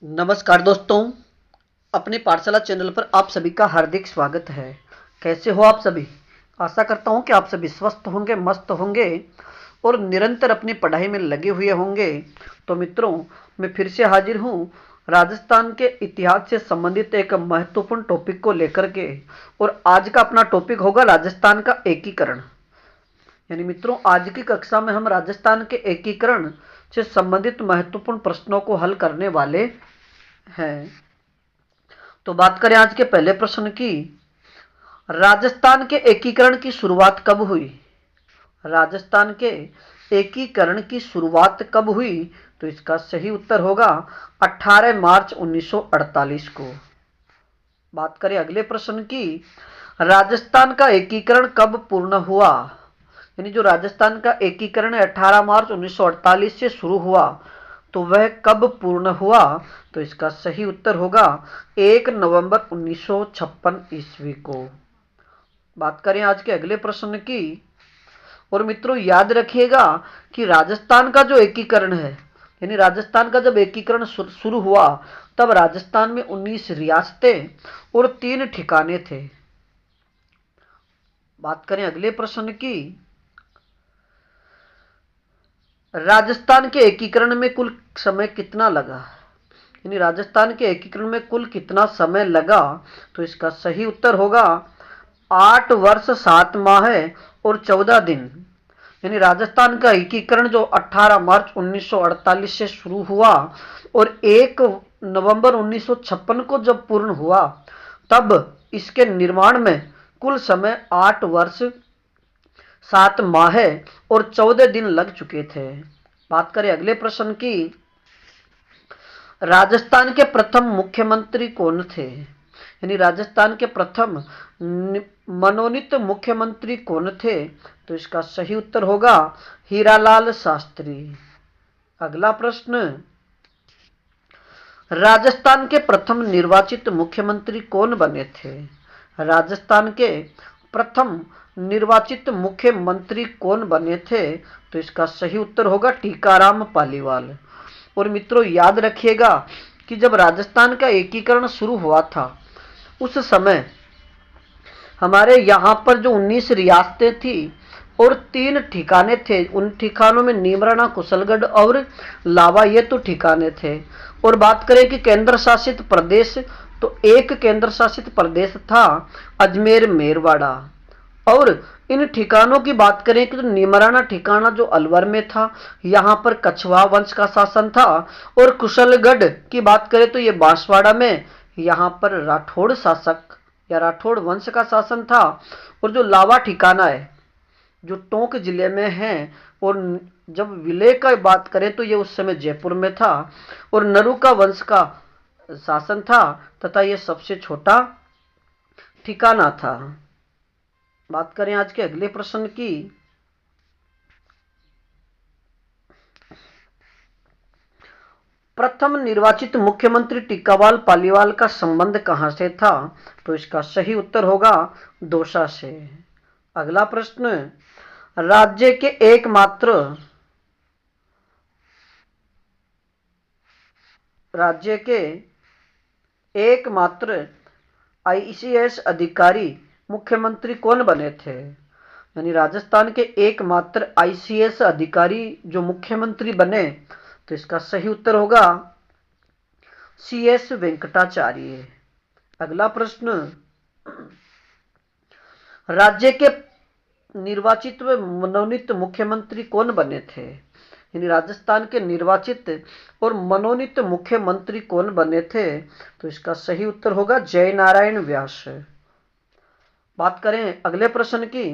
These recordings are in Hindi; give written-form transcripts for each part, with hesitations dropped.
नमस्कार दोस्तों, अपने पाठशाला चैनल पर आप सभी का हार्दिक स्वागत है। कैसे हो आप सभी? आशा करता हूं कि आप सभी स्वस्थ होंगे, मस्त होंगे और निरंतर अपनी पढ़ाई में लगे हुए होंगे। तो मित्रों, मैं फिर से हाजिर हूं राजस्थान के इतिहास से संबंधित एक महत्वपूर्ण टॉपिक को लेकर के। और आज का अपना टॉपिक होगा राजस्थान का एकीकरण। यानी मित्रों, आज की कक्षा में हम राजस्थान के एकीकरण से संबंधित महत्वपूर्ण प्रश्नों को हल करने वाले हैं। तो बात करें आज के पहले प्रश्न की, राजस्थान के एकीकरण की शुरुआत कब हुई? राजस्थान के एकीकरण की शुरुआत कब हुई? तो इसका सही उत्तर होगा 18 मार्च 1948 को। बात करें अगले प्रश्न की, राजस्थान का एकीकरण कब पूर्ण हुआ? यानी जो राजस्थान का एकीकरण 18 मार्च 1948 से शुरू हुआ, तो वह कब पूर्ण हुआ? तो इसका सही उत्तर होगा 1 नवंबर 1956 ईस्वी को। बात करें आज के अगले प्रश्न की, और मित्रों याद रखिएगा कि राजस्थान का जो एकीकरण है, यानी राजस्थान का जब एकीकरण शुरू हुआ, तब राजस्थान में 19 रियासतें और 3 ठिकाने थे। बात करें अगले प्रश्न की, राजस्थान के एकीकरण में कुल समय कितना लगा? यानी राजस्थान के एकीकरण में कुल कितना समय लगा? तो इसका सही उत्तर होगा 8 वर्ष 7 माह और 14 दिन। यानी राजस्थान का एकीकरण जो 18 मार्च 1948 से शुरू हुआ और 1 नवंबर 1956 को जब पूर्ण हुआ, तब इसके निर्माण में कुल समय 8 वर्ष 7 माह और 14 दिन लग चुके थे। बात करें अगले प्रश्न की, राजस्थान के प्रथम मुख्यमंत्री कौन थे? यानी राजस्थान के प्रथम मनोनीत मुख्यमंत्री कौन थे? तो इसका सही उत्तर होगा हीरालाल शास्त्री। अगला प्रश्न, राजस्थान के प्रथम निर्वाचित मुख्यमंत्री कौन बने थे? राजस्थान के प्रथम निर्वाचित मुख्यमंत्री कौन बने थे? तो इसका सही उत्तर होगा टीकाराम पालीवाल। और मित्रों याद रखिएगा कि जब राजस्थान का एकीकरण शुरू हुआ था, उस समय हमारे यहाँ पर जो 19 रियासतें थी और 3 ठिकाने थे, उन ठिकानों में नीमराना, कुशलगढ़ और लावा, ये तो ठिकाने थे। और बात करें कि केंद्र शासित प्रदेश, तो एक केंद्र शासित प्रदेश था अजमेर मेरवाड़ा। और इन ठिकानों की बात करें कि तो नीमराना ठिकाना जो अलवर में था, यहाँ पर कछवा वंश का शासन था। और कुशलगढ़ की बात करें तो ये बांसवाड़ा में, यहाँ पर राठौड़ शासक या राठौड़ वंश का शासन था। और जो लावा ठिकाना है जो टोंक जिले में है, और जब विलय का बात करें तो ये उस समय जयपुर में था और नरुका वंश का शासन था, तथा ये सबसे छोटा ठिकाना था। बात करें आज के अगले प्रश्न की, प्रथम निर्वाचित मुख्यमंत्री टिक्कावाल पालीवाल का संबंध कहां से था? तो इसका सही उत्तर होगा दौसा से। अगला प्रश्न, राज्य के एकमात्र राज्य के एकमात्र आईसीएस अधिकारी मुख्यमंत्री कौन बने थे? यानी राजस्थान के एकमात्र आईसीएस अधिकारी जो मुख्यमंत्री बने, तो इसका सही उत्तर होगा सीएस वेंकटाचार्य। अगला प्रश्न, राज्य के निर्वाचित व मनोनीत मुख्यमंत्री कौन बने थे? यानी राजस्थान के निर्वाचित और मनोनीत मुख्यमंत्री कौन बने थे? तो इसका सही उत्तर होगा जयनारायण व्यास। बात करें अगले प्रश्न की,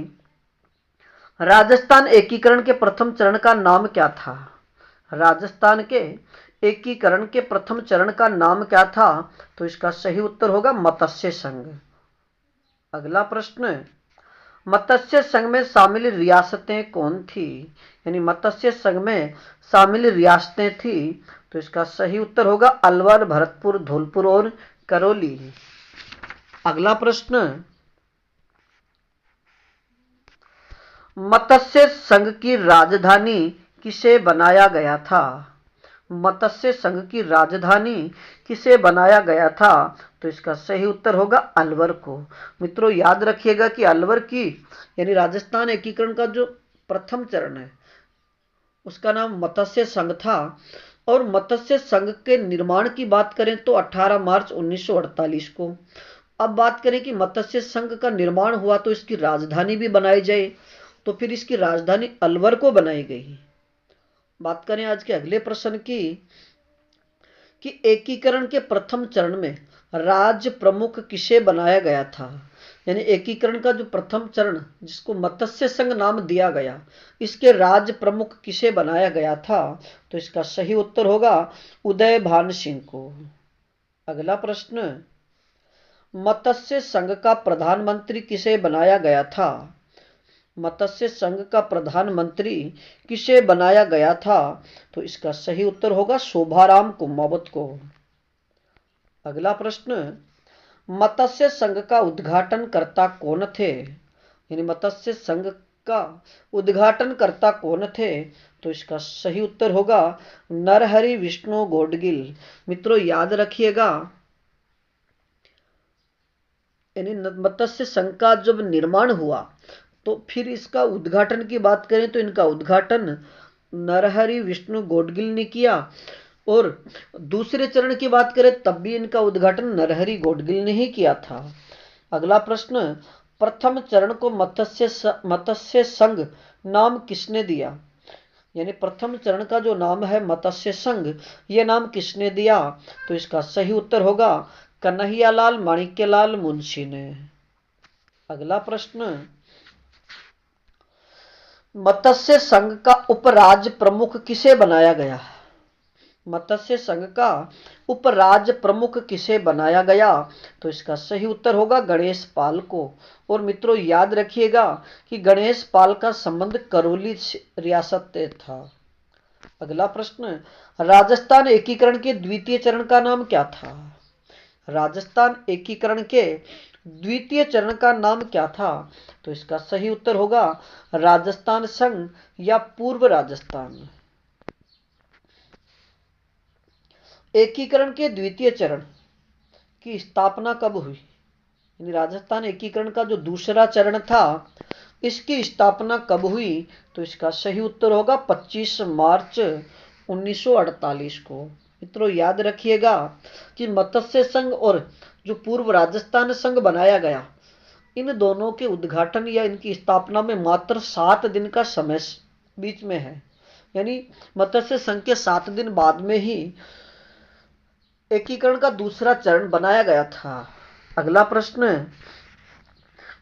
राजस्थान एकीकरण के प्रथम चरण का नाम क्या था? राजस्थान के एकीकरण के प्रथम चरण का नाम क्या था? तो इसका सही उत्तर होगा मत्स्य संघ। अगला प्रश्न, मत्स्य संघ में शामिल रियासतें कौन थी? यानी मत्स्य संघ में शामिल रियासतें थी, तो इसका सही उत्तर होगा अलवर, भरतपुर, धौलपुर और करौली। अगला प्रश्न, मत्स्य संघ की राजधानी किसे बनाया गया था? मत्स्य संघ की राजधानी किसे बनाया गया था? तो इसका सही उत्तर होगा अलवर को। मित्रों याद रखिएगा कि अलवर की यानी राजस्थान एकीकरण का जो प्रथम चरण है उसका नाम मत्स्य संघ था। और मत्स्य संघ के निर्माण की बात करें तो 18 मार्च 1948 को। अब बात करें कि मत्स्य संघ का निर्माण हुआ तो इसकी राजधानी भी बनाई जाए, तो फिर इसकी राजधानी अलवर को बनाई गई। बात करें आज के अगले प्रश्न की कि एकीकरण के प्रथम चरण में राज्य प्रमुख किसे बनाया गया था? यानी एकीकरण का जो प्रथम चरण जिसको मत्स्य संघ नाम दिया गया, इसके राज्य प्रमुख किसे बनाया गया था? तो इसका सही उत्तर होगा उदय भान सिंह को। अगला प्रश्न, मत्स्य संघ का प्रधानमंत्री किसे बनाया गया था? मत्स्य संघ का प्रधानमंत्री किसे बनाया गया था? तो इसका सही उत्तर होगा शोभाराम कुमावत को। अगला प्रश्न, मत्स्य संघ का उद्घाटनकर्ता कौन थे? यानी मत्स्य संघ का उद्घाटनकर्ता कौन थे? तो इसका सही उत्तर होगा नरहरि विष्णु गौडगिल। मित्रों याद रखिएगा, यानी मत्स्य संघ का जब निर्माण हुआ तो फिर इसका उद्घाटन की बात करें तो इनका उद्घाटन नरहरि विष्णु गौडगिल ने किया, और दूसरे चरण की बात करें तब भी इनका उद्घाटन नरहरि गौडगिल ने ही किया था। अगला प्रश्न, प्रथम चरण को मत्स्य संघ नाम किसने दिया? यानी प्रथम चरण का जो नाम है मत्स्य संघ, ये नाम किसने दिया? तो इसका सही उत्तर होगा कन्हैयालाल माणिक्यलाल मुंशी ने। अगला प्रश्न, मत्स्य संघ का उपराज्य प्रमुख किसे बनाया गया? मत्स्य संघ का उपराज्य प्रमुख किसे बनाया गया? तो इसका सही उत्तर होगा गणेश पाल को। और मित्रों याद रखिएगा कि गणेश पाल का संबंध करौली रियासत से था। अगला प्रश्न, राजस्थान एकीकरण के द्वितीय चरण का नाम क्या था? राजस्थान एकीकरण के द्वितीय चरण का नाम क्या था? तो इसका सही उत्तर होगा राजस्थान संघ या पूर्व राजस्थान। एकीकरण के द्वितीय चरण की स्थापना कब हुई? यानी राजस्थान एकीकरण का जो दूसरा चरण था इसकी स्थापना कब हुई? तो इसका सही उत्तर होगा 25 मार्च 1948 को। मित्रों याद रखिएगा कि मत्स्य संघ और जो पूर्व राजस्थान संघ बनाया गया, इन दोनों के उद्घाटन या इनकी स्थापना में मात्र 7 दिन का समय बीच में है। यानी मत्स्य संघ के 7 दिन बाद में ही एकीकरण का दूसरा चरण बनाया गया था। अगला प्रश्न,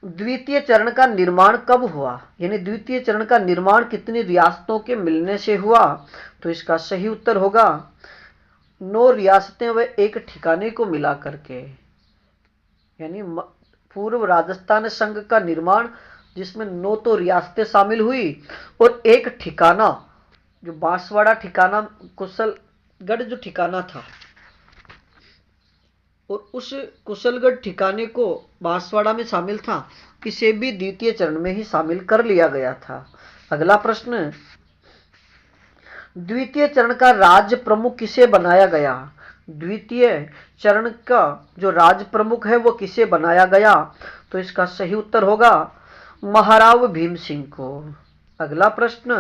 द्वितीय चरण का निर्माण कब हुआ? यानी द्वितीय चरण का निर्माण कितनी रियासतों के मिलने से हुआ? तो इसका सही उत्तर होगा 9 रियासतें व एक ठिकाने को मिला करके। यानी पूर्व राजस्थान संघ का निर्माण जिसमें 9 तो रियासतें शामिल हुई और एक ठिकाना जो बांसवाड़ा ठिकाना, कुशलगढ़ जो ठिकाना था, और उस कुशलगढ़ ठिकाने को बांसवाड़ा में शामिल था, इसे भी द्वितीय चरण में ही शामिल कर लिया गया था। अगला प्रश्न, द्वितीय चरण का राज्य प्रमुख किसे बनाया गया? द्वितीय चरण का जो राज्य प्रमुख है वो किसे बनाया गया? तो इसका सही उत्तर होगा महाराव भीम सिंह को। अगला प्रश्न,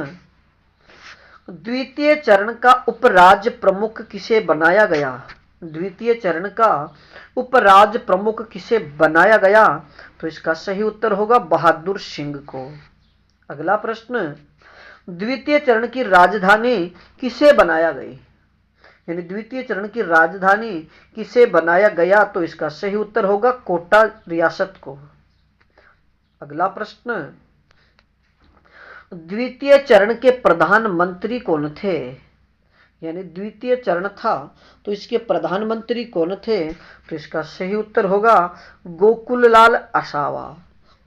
द्वितीय चरण का उपराज्य प्रमुख किसे बनाया गया? द्वितीय चरण का उपराज्य प्रमुख किसे बनाया गया? तो इसका सही उत्तर होगा बहादुर सिंह को। अगला प्रश्न, द्वितीय चरण की राजधानी किसे बनाया गई? यानी द्वितीय चरण की राजधानी किसे बनाया गया? तो इसका सही उत्तर होगा कोटा रियासत को। अगला प्रश्न, द्वितीय चरण के प्रधानमंत्री कौन थे? यानी द्वितीय चरण था तो इसके प्रधानमंत्री कौन थे? तो इसका सही उत्तर होगा गोकुललाल आसावा।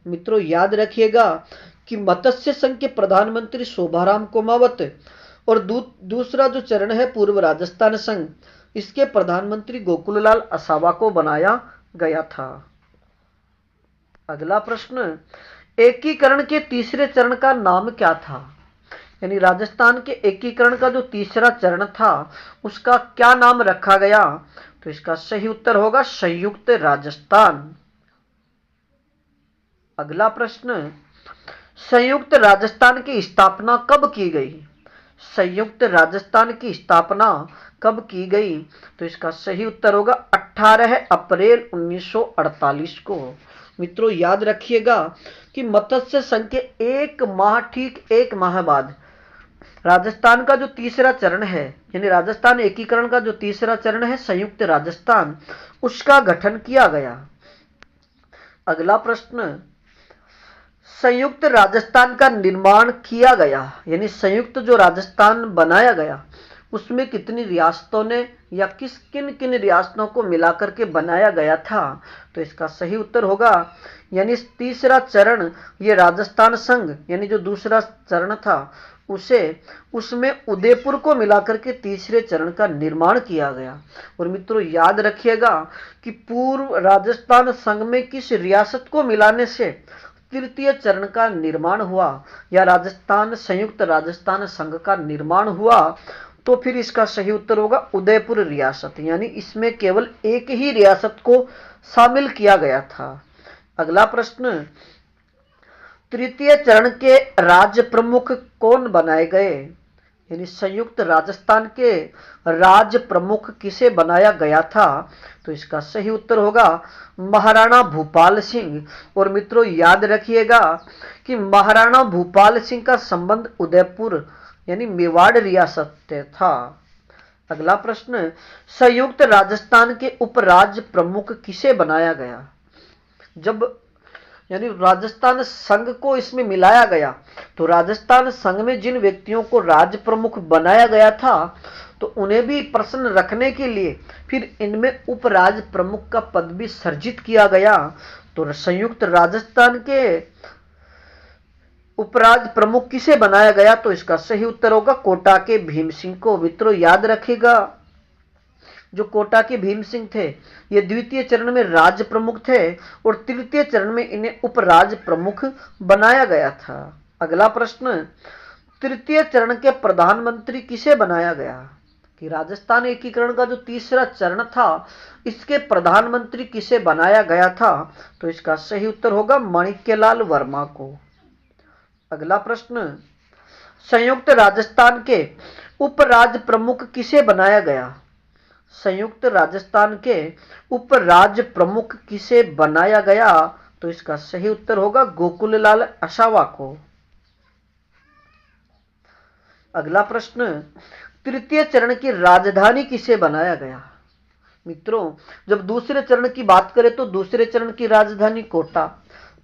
मित्रों याद रखिएगा कि मत्स्य संघ के प्रधानमंत्री शोभाराम कुमावत और दूसरा जो चरण है पूर्व राजस्थान संघ, इसके प्रधानमंत्री गोकुललाल आसावा को बनाया गया था। अगला प्रश्न, एकीकरण के तीसरे चरण का नाम क्या था? यानी राजस्थान के एकीकरण का जो तीसरा चरण था उसका क्या नाम रखा गया? तो इसका सही उत्तर होगा संयुक्त राजस्थान। अगला प्रश्न, संयुक्त राजस्थान की स्थापना कब की गई? संयुक्त राजस्थान की स्थापना कब की गई? तो इसका सही उत्तर होगा 18 अप्रैल 1948 को। मित्रों याद रखिएगा कि मत्स्य संघ के ठीक एक माह बाद राजस्थान का जो तीसरा चरण है, यानी राजस्थान एकीकरण का जो तीसरा चरण है संयुक्त राजस्थान, उसका गठन किया गया। अगला प्रश्न, संयुक्त राजस्थान का निर्माण किया गया, यानी संयुक्त जो राजस्थान बनाया गया उसमें कितनी रियासतों ने या किन किन रियासतों को मिलाकर के बनाया गया था? तो इसका सही उत्तर होगा, यानी तीसरा चरण ये राजस्थान संघ यानी जो दूसरा चरण था उसमें उदयपुर को मिलाकर के तीसरे चरण का निर्माण किया गया। और मित्रों याद रखिएगा कि पूर्व राजस्थान संघ में किस रियासत को मिलाने से तृतीय चरण का निर्माण हुआ या राजस्थान संयुक्त राजस्थान संघ का निर्माण हुआ? तो फिर इसका सही उत्तर होगा उदयपुर रियासत, यानी इसमें केवल एक ही रियासत को शामिल किया गया था। अगला प्रश्न, तृतीय चरण के राज्य प्रमुख कौन बनाए गए? यानी संयुक्त राजस्थान के राज्य प्रमुख किसे बनाया गया था? तो इसका सही उत्तर होगा महाराणा भूपाल सिंह। और मित्रों याद रखिएगा कि महाराणा भूपाल सिंह का संबंध उदयपुर यानी मेवाड़ रियासत से था। अगला प्रश्न, संयुक्त राजस्थान के उपराज्य प्रमुख किसे बनाया गया? जब यानी राजस्थान संघ को इसमें मिलाया गया तो राजस्थान संघ में जिन व्यक्तियों को राज्य प्रमुख बनाया गया था तो उन्हें भी प्रश्न रखने के लिए फिर इनमें उपराज्य प्रमुख का पद भी सर्जित किया गया। तो संयुक्त राजस्थान के उपराज्य प्रमुख किसे बनाया गया? तो इसका सही उत्तर होगा कोटा के भीम सिंह को। मित्रों याद रखिएगा जो कोटा के भीम सिंह थे ये द्वितीय चरण में राज्य प्रमुख थे और तृतीय चरण में इन्हें उपराज्य प्रमुख बनाया गया था। अगला प्रश्न, तृतीय चरण के प्रधानमंत्री किसे बनाया गया? कि राजस्थान एकीकरण का जो तीसरा चरण था इसके प्रधानमंत्री किसे बनाया गया था? तो इसका सही उत्तर होगा माणिक्यलाल वर्मा को। अगला प्रश्न, संयुक्त राजस्थान के उपराज्य प्रमुख किसे बनाया गया? संयुक्त राजस्थान के उपराज्य प्रमुख किसे बनाया गया? तो इसका सही उत्तर होगा गोकुललाल असावा को। अगला प्रश्न, तृतीय चरण की राजधानी किसे बनाया गया? मित्रों जब दूसरे चरण की बात करें तो दूसरे चरण की राजधानी कोटा,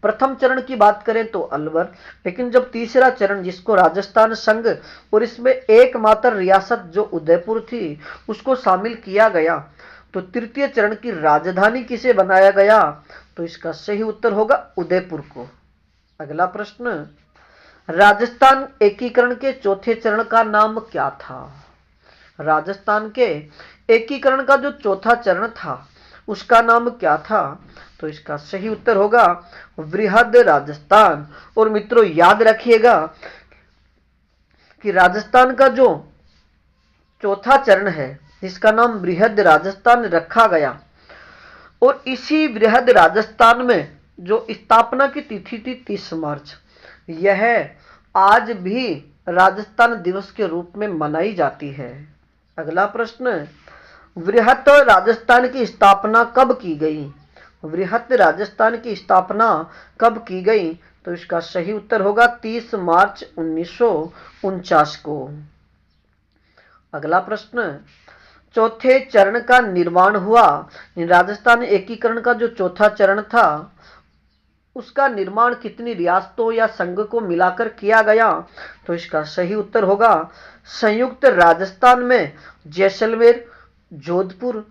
प्रथम चरण की बात करें तो अलवर, लेकिन जब तीसरा चरण जिसको राजस्थान संघ और इसमें एकमात्र रियासत जो उदयपुर थी उसको शामिल किया गया तो तृतीय चरण की राजधानी किसे बनाया गया? तो इसका सही उत्तर होगा उदयपुर को। अगला प्रश्न, राजस्थान एकीकरण के चौथे चरण का नाम क्या था? राजस्थान के एकीकरण का जो चौथा चरण था उसका नाम क्या था? तो इसका सही उत्तर होगा वृहद राजस्थान। और मित्रों याद रखिएगा कि राजस्थान का जो चौथा चरण है जिसका नाम बृहद राजस्थान रखा गया और इसी बृहद राजस्थान में जो स्थापना की तिथि थी 30 मार्च, यह आज भी राजस्थान दिवस के रूप में मनाई जाती है। अगला प्रश्न, वृहत राजस्थान की स्थापना कब की गई? वृहत राजस्थान की स्थापना कब की गई? तो इसका सही उत्तर होगा 30 मार्च 1949 को। अगला प्रश्न, चौथे चरण का निर्माण हुआ। राजस्थान एकीकरण का जो चौथा चरण था उसका निर्माण कितनी रियासतों या संघ को मिलाकर किया गया? तो इसका सही उत्तर होगा संयुक्त राजस्थान में जैसलमेर, जोधपुर,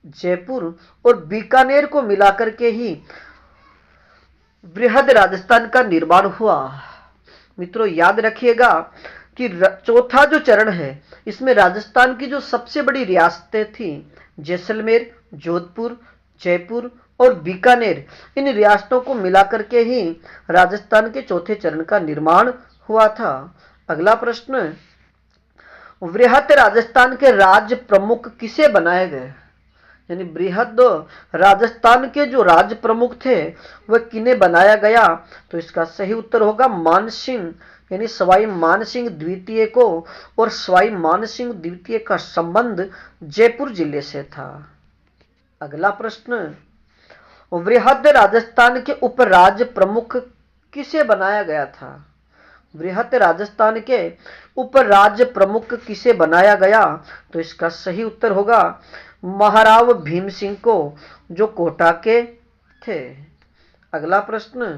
जयपुर और बीकानेर को मिलाकर के ही बृहद राजस्थान का निर्माण हुआ। मित्रों याद रखिएगा कि चौथा जो चरण है इसमें राजस्थान की जो सबसे बड़ी रियासतें थी जैसलमेर, जोधपुर, जयपुर और बीकानेर, इन रियासतों को मिलाकर के ही राजस्थान के चौथे चरण का निर्माण हुआ था। अगला प्रश्न, वृहद राजस्थान के राज्य प्रमुख किसे बनाए गए? यानी बृहद राजस्थान के जो राज्य प्रमुख थे वह किन्हें बनाया गया? तो इसका सही उत्तर होगा मानसिंह, यानी सवाई मानसिंह द्वितीय को। और सवाई मानसिंह द्वितीय का संबंध जयपुर जिले से था। अगला प्रश्न, वृहद राजस्थान के उपराज्य प्रमुख किसे बनाया गया था? वृहद राजस्थान के उपराज्य प्रमुख किसे बनाया गया? तो इसका सही उत्तर होगा महाराव भीम सिंह को, जो कोटा के थे। अगला प्रश्न,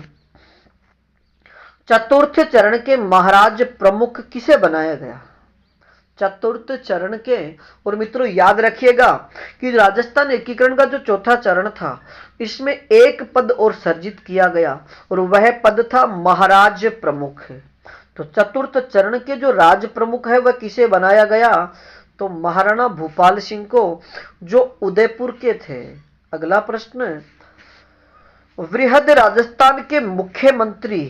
चतुर्थ चरण के महाराज प्रमुख किसे बनाया गया? चतुर्थ चरण के, और मित्रों याद रखिएगा कि राजस्थान एकीकरण का जो चौथा चरण था इसमें एक पद और सर्जित किया गया और वह पद था महाराज प्रमुख। तो चतुर्थ चरण के जो राज प्रमुख है वह किसे बनाया गया? तो महाराणा भूपाल सिंह को, जो उदयपुर के थे। अगला प्रश्न, वृहद राजस्थान के मुख्यमंत्री,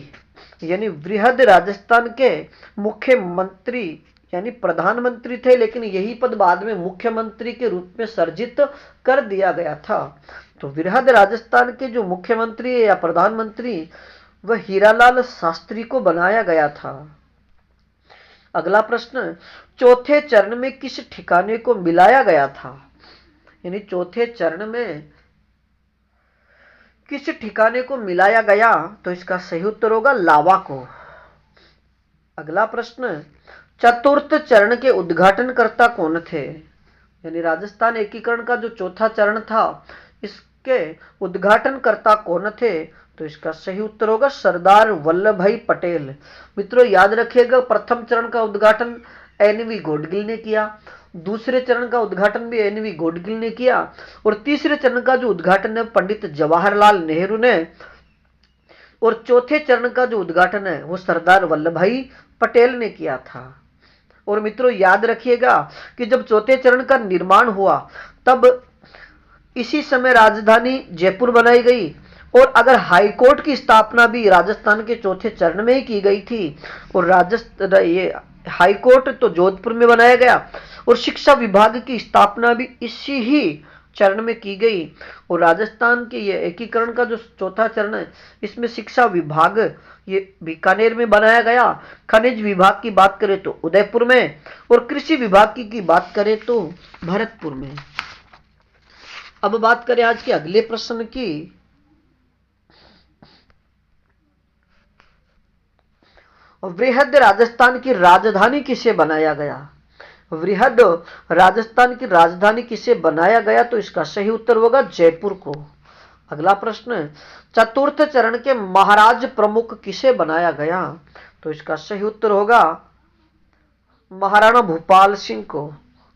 यानी वृहद राजस्थान के मुख्यमंत्री यानी प्रधानमंत्री थे, लेकिन यही पद बाद में मुख्यमंत्री के रूप में सर्जित कर दिया गया था। तो वृहद राजस्थान के जो मुख्यमंत्री या प्रधानमंत्री वह हीरालाल शास्त्री को बनाया गया था। अगला प्रश्न, चौथे चरण में किस ठिकाने को मिलाया गया था? यानी चौथे चरण में किस ठिकाने को मिलाया गया? तो इसका सही उत्तर होगा लावा को। अगला प्रश्न, चतुर्थ चरण के उद्घाटनकर्ता कौन थे? यानी राजस्थान एकीकरण का जो चौथा चरण था इसके उद्घाटनकर्ता कौन थे? तो इसका सही उत्तर होगा सरदार वल्लभ भाई पटेल। मित्रों याद रखिएगा, प्रथम चरण का उद्घाटन एनवी गोडगिल ने किया, दूसरे चरण का उद्घाटन भी एनवी गोडगिल ने किया और तीसरे चरण का जो उद्घाटन है पंडित जवाहरलाल नेहरू ने, और चौथे चरण का जो उद्घाटन है वो सरदार वल्लभ भाई पटेल ने किया था। और मित्रों याद रखिएगा कि जब चौथे चरण का निर्माण हुआ तब इसी समय राजधानी जयपुर बनाई गई, और अगर हाईकोर्ट की स्थापना भी राजस्थान के चौथे चरण में ही की गई थी, और राजस्थान ये हाईकोर्ट तो जोधपुर में बनाया गया, और शिक्षा विभाग की स्थापना भी इसी ही चरण में की गई। और राजस्थान के ये एकीकरण का जो चौथा चरण है इसमें शिक्षा विभाग ये बीकानेर में बनाया गया, खनिज विभाग की बात करें तो उदयपुर में, और कृषि विभाग की बात करें तो भरतपुर में। अब बात करें आज के अगले प्रश्न की। वृहद राजस्थान की राजधानी किसे बनाया गया? वृहद राजस्थान की राजधानी किसे बनाया गया? तो इसका सही उत्तर होगा जयपुर को। अगला प्रश्न, चतुर्थ चरण के महाराज प्रमुख किसे बनाया गया? तो इसका सही उत्तर होगा महाराणा भूपाल सिंह को।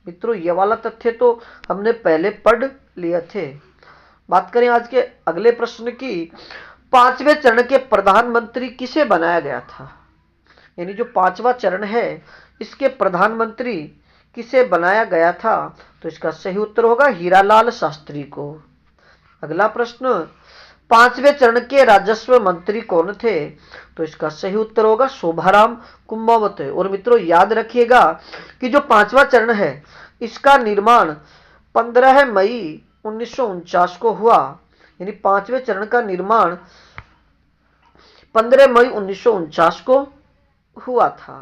मित्रों ये वाला तथ्य तो हमने पहले पढ़ लिए थे। बात करें आज के अगले प्रश्न की, पांचवें चरण के प्रधानमंत्री किसे बनाया गया था? यानी जो पांचवा चरण है इसके प्रधानमंत्री किसे बनाया गया था? तो इसका सही उत्तर होगा हीरालाल शास्त्री को। अगला प्रश्न, पांचवें चरण के राजस्व मंत्री कौन थे? तो इसका सही उत्तर होगा शोभाराम कुंभावत। और मित्रों याद रखिएगा कि जो पांचवा चरण है इसका निर्माण 15 मई 1949 को हुआ। यानी पांचवें चरण का निर्माण 15 मई 1949 को हुआ था।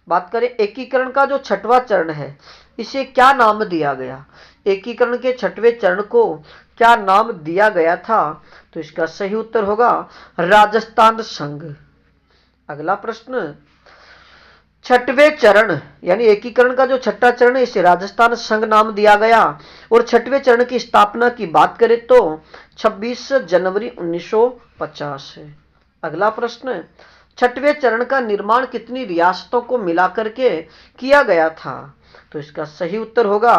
बात करें एकीकरण का जो छठवां चरण है इसे क्या नाम दिया गया? एकीकरण के छठवें चरण को क्या नाम दिया गया था? तो इसका सही उत्तर होगा राजस्थान संघ। अगला प्रश्न, छठवें चरण यानी एकीकरण का जो छठा चरण है इसे राजस्थान संघ नाम दिया गया, और छठवें चरण की स्थापना की बात करें तो 26 जनवरी 1950 है। अगला प्रश्न, छठवें चरण का निर्माण कितनी रियासतों को मिलाकर के किया गया था? तो इसका सही उत्तर होगा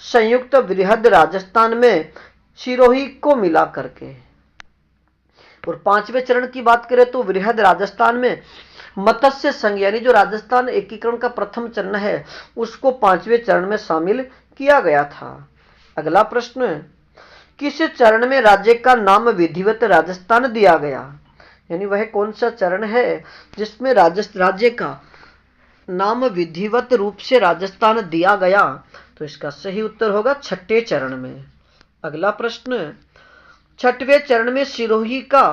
संयुक्त वृहद राजस्थान में सिरोही को मिला करके। और पांचवें चरण की बात करें तो वृहद राजस्थान में मत्स्य संघ यानी जो राजस्थान एकीकरण का प्रथम चरण है उसको पांचवें चरण में शामिल किया गया था। अगला प्रश्न, किस चरण में राज्य का नाम विधिवत राजस्थान दिया गया? यानी वह कौन सा चरण है जिसमें राज्य का नाम विधिवत रूप से राजस्थान दिया गया? तो इसका सही उत्तर होगा छठे चरण में। अगला प्रश्न, छठवें चरण में सिरोही का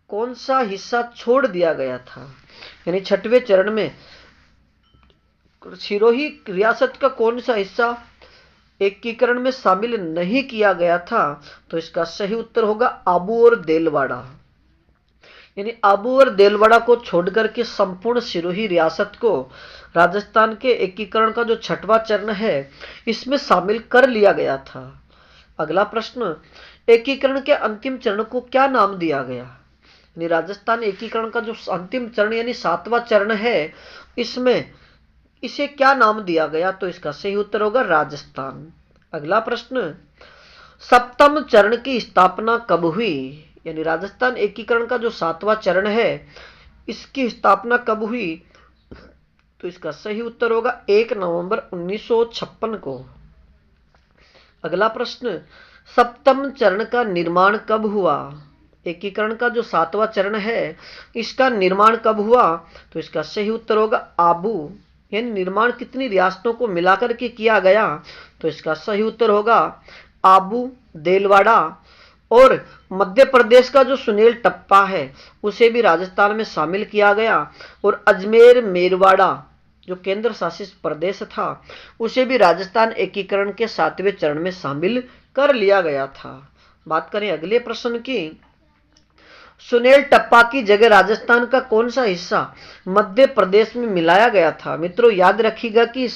कौन सा हिस्सा छोड़ दिया गया था? यानी छठवें चरण में सिरोही रियासत का कौन सा हिस्सा एकीकरण में शामिल नहीं किया गया था? तो इसका सही उत्तर होगा आबू और देलवाड़ा। यानी आबू और देलवाड़ा को छोड़कर के संपूर्ण सिरोही रियासत को राजस्थान के एकीकरण का जो छठवां चरण है इसमें शामिल कर लिया गया था। अगला प्रश्न, एकीकरण के अंतिम चरण को क्या नाम दिया गया? यानी राजस्थान एकीकरण का जो अंतिम चरण यानी सातवां चरण है इसमें इसे क्या नाम दिया गया? तो इसका सही उत्तर होगा राजस्थान। अगला प्रश्न, सप्तम चरण की स्थापना कब हुई? यानी राजस्थान एकीकरण का जो सातवां चरण है इसकी स्थापना कब हुई? तो इसका सही उत्तर होगा 1 नवंबर 1956 को। अगला प्रश्न, सप्तम चरण का निर्माण कब हुआ? एकीकरण का जो सातवां चरण है इसका निर्माण कब हुआ? तो इसका सही उत्तर होगा आबू। यानी निर्माण कितनी रियासतों को मिलाकर के किया गया? तो इसका सही उत्तर होगा आबू, देलवाड़ा और मध्य प्रदेश का जो सुनील टप्पा है उसे भी राजस्थान में शामिल किया गया और अजमेर मेरवाड़ा जो केंद्र शासित प्रदेश था उसे भी राजस्थान एकीकरण के सातवें चरण में शामिल कर लिया गया था। बात करें अगले प्रश्न की, सुनील टप्पा की जगह राजस्थान का कौन सा हिस्सा मध्य प्रदेश में मिलाया गया था? मित्रों याद रखिएगा कि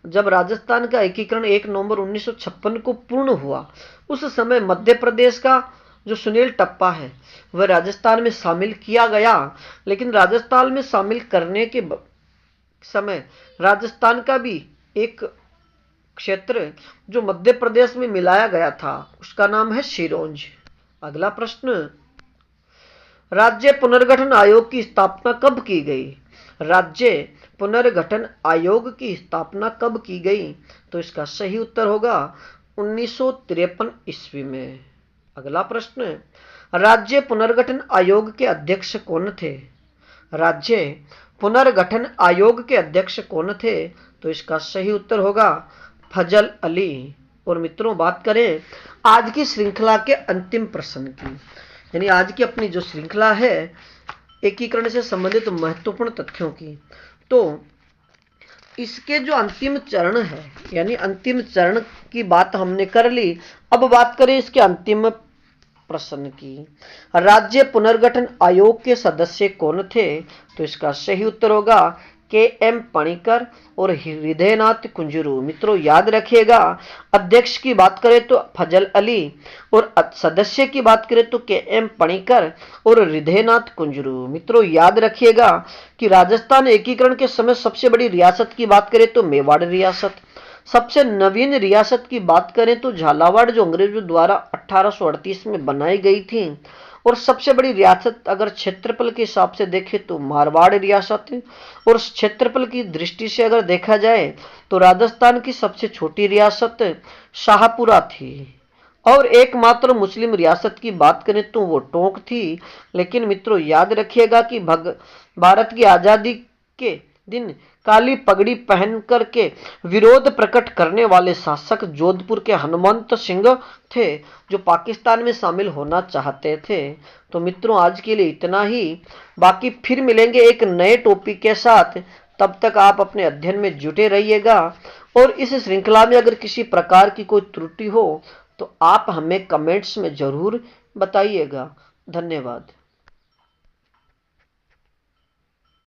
जब राजस्थान का एकीकरण 1 नवंबर 1956 को पूर्ण हुआ उस समय मध्य प्रदेश का जो सुनील टप्पा है वह राजस्थान में शामिल किया गया, लेकिन राजस्थान में शामिल करने के समय राजस्थान का भी एक क्षेत्र जो मध्य प्रदेश में मिलाया गया था उसका नाम है सिरोंज। अगला प्रश्न, राज्य पुनर्गठन आयोग की स्थापना कब की गई? राज्य पुनर्गठन आयोग की स्थापना कब की गई? तो इसका सही उत्तर होगा 1953 ईस्वी में। अगला प्रश्न, राज्य पुनर्गठन आयोग के अध्यक्ष कौन थे? राज्य पुनर्गठन आयोग के अध्यक्ष कौन थे? तो इसका सही उत्तर होगा फजल अली। और मित्रों बात करें आज की श्रृंखला के अंतिम प्रश्न की, यानी आज की अपनी जो श्रृंखला है एकीकरण से संबंधित महत्वपूर्ण तथ्यों की, तो इसके जो अंतिम चरण है यानी अंतिम चरण की बात हमने कर ली। अब बात करें इसके अंतिम प्रश्न की, राज्य पुनर्गठन आयोग के सदस्य कौन थे? तो इसका सही उत्तर होगा के.एम. पणिकर और हृदयनाथ कुंजरू। मित्रों याद रखिएगा, अध्यक्ष की बात करें तो फजल अली और सदस्य की बात करें तो के.एम. पणिकर और हृदयनाथ कुंजरू। मित्रों याद रखिएगा कि राजस्थान एकीकरण के समय सबसे बड़ी रियासत की बात करें तो मेवाड़ रियासत, सबसे नवीन रियासत की बात करें तो झालावाड़ जो अंग्रेजों द्वारा 1838 में बनाई गई थी, और सबसे बड़ी रियासत अगर क्षेत्रफल के हिसाब से देखें तो मारवाड़ रियासत, और क्षेत्रफल की दृष्टि से अगर देखा जाए तो राजस्थान की सबसे छोटी रियासत शाहपुरा थी, और एकमात्र मुस्लिम रियासत की बात करें तो वो टोंक थी। लेकिन मित्रों याद रखिएगा कि भारत की आजादी के दिन काली पगड़ी पहन करके विरोध प्रकट करने वाले शासक जोधपुर के हनुमंत सिंह थे जो पाकिस्तान में शामिल होना चाहते थे। तो मित्रों आज के लिए इतना ही, बाकी फिर मिलेंगे एक नए टॉपिक के साथ। तब तक आप अपने अध्ययन में जुटे रहिएगा, और इस श्रृंखला में अगर किसी प्रकार की कोई त्रुटि हो तो आप हमें कमेंट्स में जरूर बताइएगा। धन्यवाद।